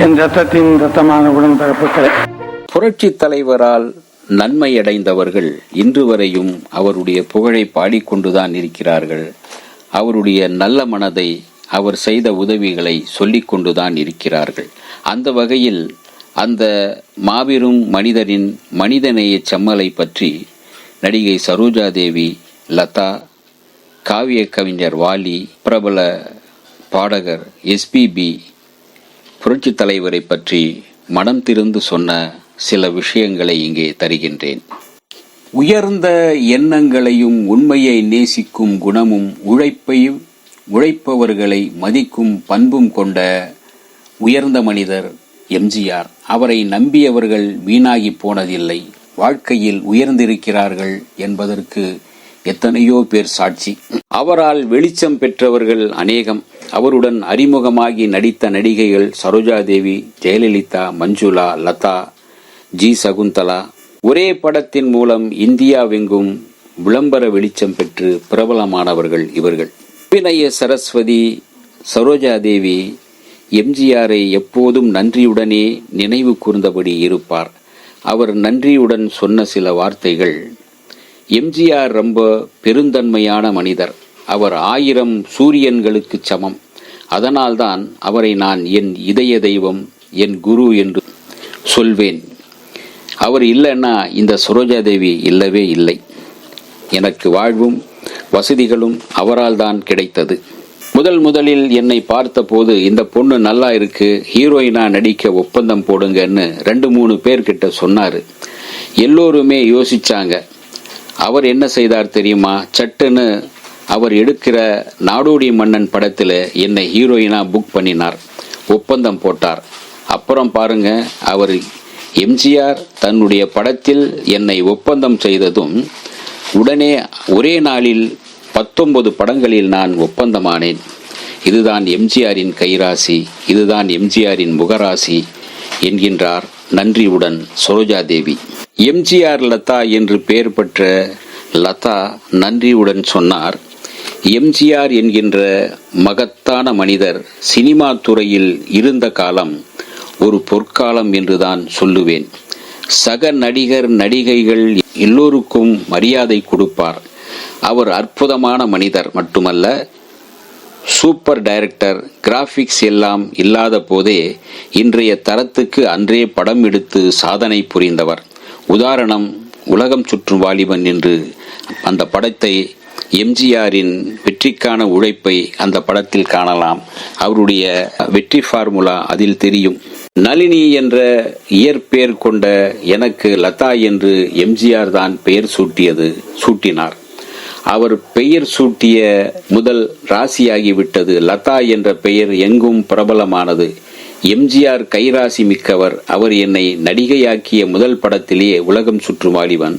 என் ரத்தத்தின் ரத்தமான உடன்பிறப்புகளே, புரட்சி தலைவரால் நன்மையடைந்தவர்கள் இன்று வரையும் அவருடைய புகழை பாடிக்கொண்டுதான் இருக்கிறார்கள். அவருடைய நல்ல மனதை, அவர் செய்த உதவிகளை சொல்லிக் கொண்டுதான் இருக்கிறார்கள். அந்த வகையில் அந்த மாபெரும் மனிதரின் மனிதநேய செம்மலை பற்றி நடிகை சரோஜாதேவி, லதா, காவிய கவிஞர் வாலி, பிரபல பாடகர் எஸ்பிபி, புரட்சி தலைவரை பற்றி மனம் திறந்து சொன்ன சில விஷயங்களை இங்கே தருகின்றேன். உயர்ந்த எண்ணங்களையும் உண்மையை நேசிக்கும் குணமும் உழைப்பவர்களை மதிக்கும் பண்பும் கொண்ட உயர்ந்த மனிதர் எம்ஜிஆர். அவரை நம்பியவர்கள் வீணாகி போனதில்லை, வாழ்க்கையில் உயர்ந்திருக்கிறார்கள் என்பதற்கு எத்தனையோ பேர் சாட்சி. அவரால் வெளிச்சம் பெற்றவர்கள் அநேகம். அவருடன் அறிமுகமாகி நடித்த நடிகைகள் சரோஜாதேவி, ஜெயலலிதா, மஞ்சுளா, லதா, ஜி சகுந்தலா. ஒரே படத்தின் மூலம் இந்தியாவெங்கும் விளம்பர வெளிச்சம் பெற்று பிரபலமானவர்கள் இவர்கள். அபிநய சரஸ்வதி சரோஜாதேவி எம்ஜிஆரை எப்போதும் நன்றியுடனே நினைவு கூர்ந்தபடி இருப்பார். அவர் நன்றியுடன் சொன்ன சில வார்த்தைகள்: எம்ஜிஆர் ரொம்ப பெருந்தன்மையான மனிதர். அவர் 1000 சூரியன்களுக்கு சமம். அதனால்தான் அவரை நான் என் இதய தெய்வம், என் குரு என்று சொல்வேன். அவர் இல்லைன்னா இந்த சரோஜாதேவி இல்லவே இல்லை. எனக்கு வாழ்வும் வசதிகளும் அவரால் தான் கிடைத்தது. முதலில் என்னை பார்த்த போது, இந்த பொண்ணு நல்லா இருக்கு, ஹீரோயினா நடிக்க ஒப்பந்தம் போடுங்கன்னு 2-3 பேர்கிட்ட சொன்னாரு. எல்லோருமே யோசிச்சாங்க. அவர் என்ன செய்தார் தெரியுமா? சட்டுன்னு அவர் எடுக்கிற நாடோடி மன்னன் படத்தில் என்னை ஹீரோயினா புக் பண்ணினார், ஒப்பந்தம் போட்டார். அப்புறம் பாருங்க, அவர் எம்ஜிஆர் தன்னுடைய படத்தில் என்னை ஒப்பந்தம் செய்ததும் உடனே ஒரே நாளில் 19 படங்களில் நான் ஒப்பந்தமானேன். இதுதான் எம்ஜிஆரின் கைராசி, இதுதான் எம்ஜிஆரின் முகராசி என்கின்றார் நன்றியுடன் சரோஜாதேவி. எம்ஜிஆர் லதா என்று பெயர் பெற்ற லதா நன்றியுடன் சொன்னார்: எம்ஜிஆர் என்கின்ற மகத்தான மனிதர் சினிமா துறையில் இருந்த காலம் ஒரு பொற்காலம் என்றுதான் சொல்லுவேன். சக நடிகர் நடிகைகள் எல்லோருக்கும் மரியாதை கொடுப்பார். அவர் அற்புதமான மனிதர் மட்டுமல்ல, சூப்பர் டைரக்டர். கிராபிக்ஸ் எல்லாம் இல்லாத போதே இன்றைய தரத்துக்கு அன்றே படம் எடுத்து சாதனை புரிந்தவர். உதாரணம், உலகம் சுற்றும் வாலிபன் என்று அந்த படத்தை, எம்ஜிஆரின் வெற்றிக்கான உழைப்பை அந்த படத்தில் காணலாம். அவருடைய வெற்றி ஃபார்முலா அதில் தெரியும். நளினி என்ற இயற்பெயர் கொண்ட எனக்கு லதா என்று எம்ஜிஆர் தான் பெயர் சூட்டினார். அவர் பெயர் சூட்டிய முதல் ராசியாகிவிட்டது. லதா என்ற பெயர் எங்கும் பிரபலமானது. எம்ஜிஆர் கைராசி மிக்கவர். அவர் என்னை நடிகையாக்கிய முதல் படத்திலேயே உலகம் சுற்றும் வாலிபன்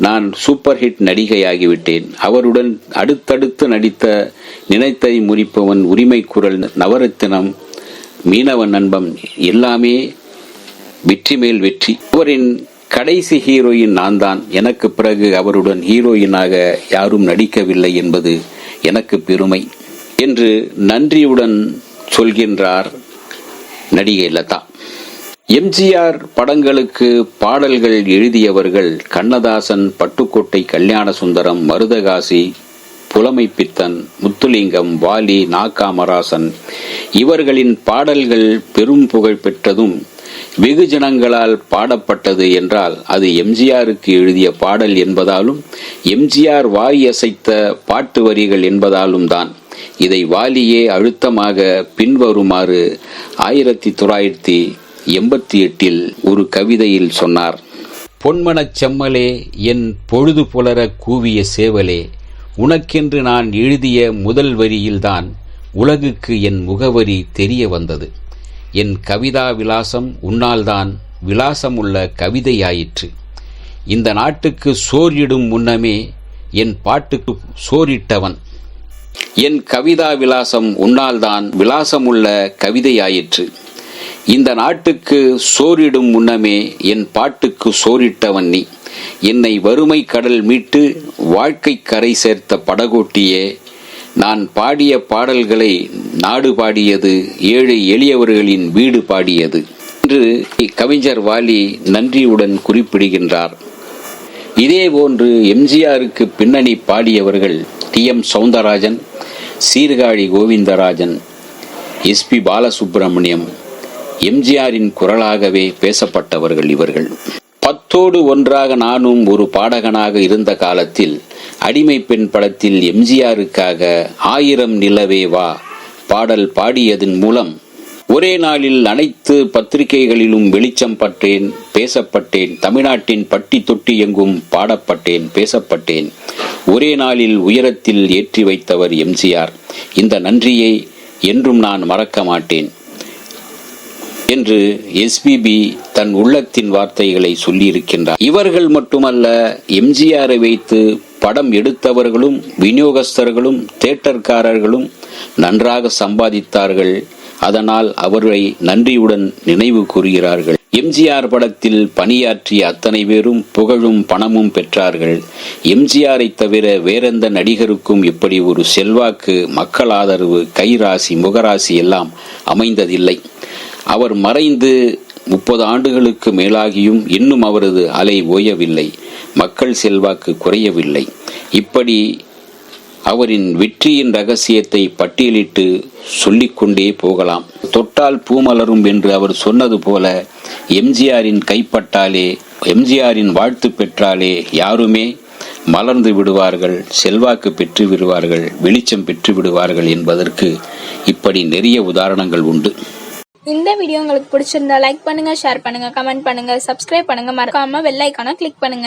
நான் சூப்பர் ஹிட் நடிகையாகிவிட்டேன். அவருடன் அடுத்தடுத்து நடித்த நினைத்தை முறிப்பவன், உரிமை குரல், நவரத்தினம், மீனவன் நண்பன் எல்லாமே வெற்றி மேல் வெற்றி. அவரின் கடைசி ஹீரோயின் நான் தான். எனக்கு பிறகு அவருடன் ஹீரோயினாக யாரும் நடிக்கவில்லை என்பது எனக்கு பெருமை என்று நன்றியுடன் சொல்கின்றார் நடிகை லதா. எம்ஜிஆர் படங்களுக்கு பாடல்கள் எழுதியவர்கள் கண்ணதாசன், பட்டுக்கோட்டை கல்யாணசுந்தரம், மருதகாசி, புலமைப்பித்தன், முத்துலிங்கம், வாலி, நாகாமராசன். இவர்களின் பாடல்கள் பெரும் புகழ் பெற்றதும் வெகுஜனங்களால் பாடப்பட்டது என்றால் அது எம்ஜிஆருக்கு எழுதிய பாடல் என்பதாலும் எம்ஜிஆர் வாரி அசைத்த பாட்டு வரிகள் என்பதாலும் தான். இதை வாலியே அழுத்தமாக பின்வருமாறு 1988 ஒரு கவிதையில் சொன்னார்: பொன்மனச் செம்மலே, என் பொழுது புலர கூவிய சேவலே, உனக்கென்று நான் எழுதிய முதல் வரியில்தான் உலகுக்கு என் முகவரி தெரிய வந்தது. என் கவிதா விலாசம் உன்னால்தான் விலாசமுள்ள கவிதையாயிற்று. இந்த நாட்டுக்கு சோர் இடும் முன்னமே என் பாட்டுக்கு சோரிட்டவன். என் கவிதா விலாசம் உன்னால்தான் விலாசமுள்ள கவிதையாயிற்று. இந்த நாட்டுக்கு சோரிடும் முன்னமே என் பாட்டுக்கு சோரிட்டவன் நீ. என்னை வறுமை கடல் மீட்டு வாழ்க்கை கரை சேர்த்த படகோட்டியே, நான் பாடிய பாடல்களை நாடு பாடியது, ஏழை எளியவர்களின் வீடு பாடியது என்று கவிஞர் வாலி நன்றியுடன் குறிப்பிடுகின்றார். இதேபோன்று எம்ஜிஆருக்கு பின்னணி பாடியவர்கள் டி.எம். சௌந்தரராஜன், சீர்காழி கோவிந்தராஜன், எஸ்.பி. பாலசுப்ரமணியம். எம்ஜிஆரின் குரலாகவே பேசப்பட்டவர்கள் இவர்கள். 10ஓடு ஒன்றாக நானும் ஒரு பாடகனாக இருந்த காலத்தில் அடிமை பெண் படத்தில் எம்ஜிஆருக்காக 1000 நிலவே வா பாடல் பாடியதன் மூலம் ஒரே நாளில் அனைத்து பத்திரிகைகளிலும் வெளிச்சம் பட்டேன், பேசப்பட்டேன். தமிழ்நாட்டின் பட்டி தொட்டி எங்கும் பாடப்பட்டேன், பேசப்பட்டேன். ஒரே நாளில் உயரத்தில் ஏற்றி வைத்தவர் எம்ஜிஆர். இந்த நன்றியை என்றும் நான் மறக்க மாட்டேன் என்று எஸ்பிபி தன் உள்ளத்தின் வார்த்தைகளை சொல்லியிருக்கின்றார். இவர்கள் மட்டுமல்ல, எம்ஜிஆரை வைத்து படம் எடுத்தவர்களும் விநியோகஸ்தர்களும் தியேட்டர்காரர்களும் நன்றாக சம்பாதித்தார்கள். அதனால் அவரை நன்றியுடன் நினைவு கூறுகிறார்கள். எம்ஜிஆர் படத்தில் பணியாற்றிய அத்தனை பேரும் புகழும் பணமும் பெற்றார்கள். எம்ஜிஆரை தவிர வேறெந்த நடிகருக்கும் இப்படி ஒரு செல்வாக்கு, மக்கள் ஆதரவு, கைராசி, முகராசி எல்லாம் அமைந்ததில்லை. அவர் மறைந்து 30 ஆண்டுகளுக்கு மேலாகியும் இன்னும் அவரது அலை ஓயவில்லை, மக்கள் செல்வாக்கு குறையவில்லை. இப்படி அவரின் வெற்றியின் ரகசியத்தை பட்டியலிட்டு சொல்லிக்கொண்டே போகலாம். தொட்டால் பூமலரும் என்று அவர் சொன்னது போல எம்ஜிஆரின் கைப்பட்டாலே, எம்ஜிஆரின் வாழ்த்து பெற்றாலே யாருமே மலர்ந்து விடுவார்கள், செல்வாக்கு பெற்று விடுவார்கள், வெளிச்சம் பெற்று விடுவார்கள் என்பதற்கு இப்படி நிறைய உதாரணங்கள் உண்டு. இந்த வீடியோ உங்களுக்கு பிடிச்சிருந்தா லைக் பண்ணுங்க, ஷேர் பண்ணுங்க, கமெண்ட் பண்ணுங்க, சப்ஸ்கிரைப் பண்ணுங்க, மறக்காம பெல் ஐகானை கிளிக் பண்ணுங்க.